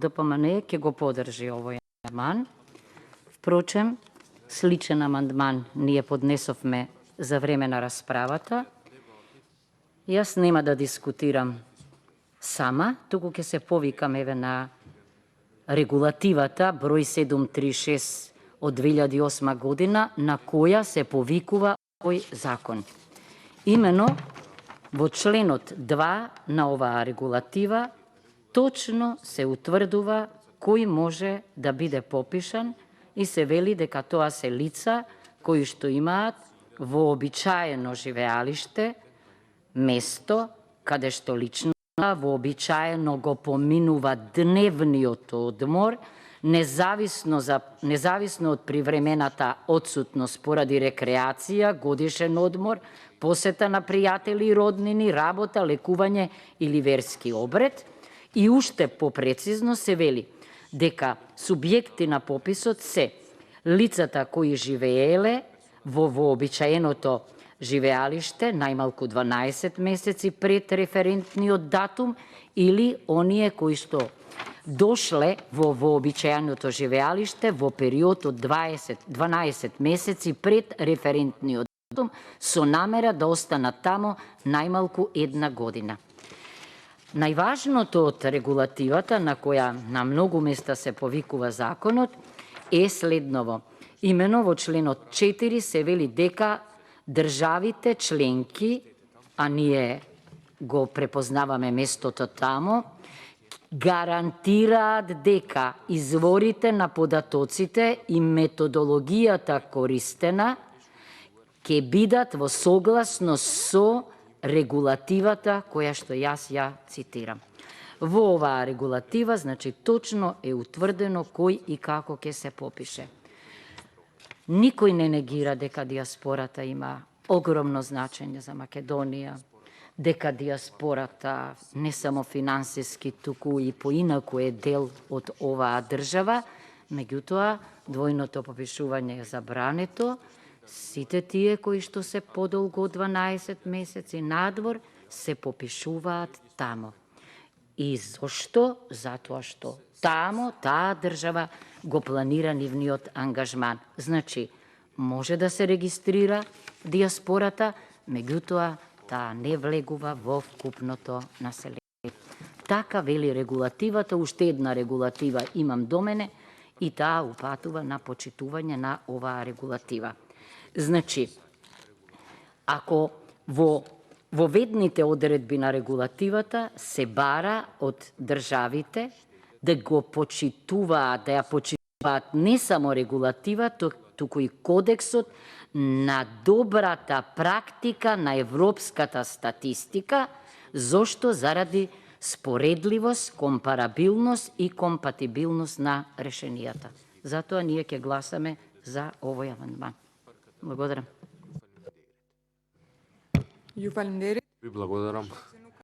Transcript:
ДПМН ќе го подржи овој амандман. Впрочем, сличен амандман ние поднесовме за време на расправата. Јас нема да дискутирам сама, туку ќе се повикам еве на регулативата број 736 од 2008 година на која се повикува овој закон. Имено во членот 2 на оваа регулатива точно се утврдува кој може да биде попишан и се вели дека тоа се лица кои што имаат вообичаено живеалиште, место каде што лично вообичаено го поминува дневниот одмор, независно од привремената отсутност поради рекреација, годишен одмор, посета на пријатели и роднини, работа, лекување или верски обред. И уште попрецизно се вели дека субјекти на пописот се лицата кои живееле во вообичаеното живеалиште најмалку 12 месеци пред референтниот датум или оние кои што дошле во вообичаеното живеалиште во период од 12 месеци пред референтниот датум со намера да останат тамо најмалку 1 година. Најважното од регулативата на која на многу места се повикува законот е следново. Имено во членот 4 се вели дека државите членки, а ние го препознаваме местото тамо, гарантираат дека изворите на податоците и методологијата користена ќе бидат во согласност со регулативата која што јас ја цитирам. Во оваа регулатива, значи, точно е утврдено кој и како ќе се попише. Никој не негира дека диаспората има огромно значење за Македонија, дека диаспората не само финансиски, туку и поинаку е дел од оваа држава, меѓутоа двојното попишување е забрането. Сите тие кои што се подолго од 12 месеци надвор се попишуваат тамо. И зошто? Затоа што тамо таа држава го планира нивниот ангажман. Значи, може да се регистрира диаспората, меѓутоа таа не влегува во вкупното население. Така вели регулативата, уште една регулатива имам до мене и таа упатува на почитување на оваа регулатива. Значи, ако во ведните одредби на регулативата се бара од државите да го почитуваат, да ја почитуваат не само регулатива, туку и кодексот на добрата практика на европската статистика, зошто заради споредливост, компарабилност и компатибилност на решенијата. Затоа ние ќе гласаме за овој амандман. Благодарам. Ви благодарам.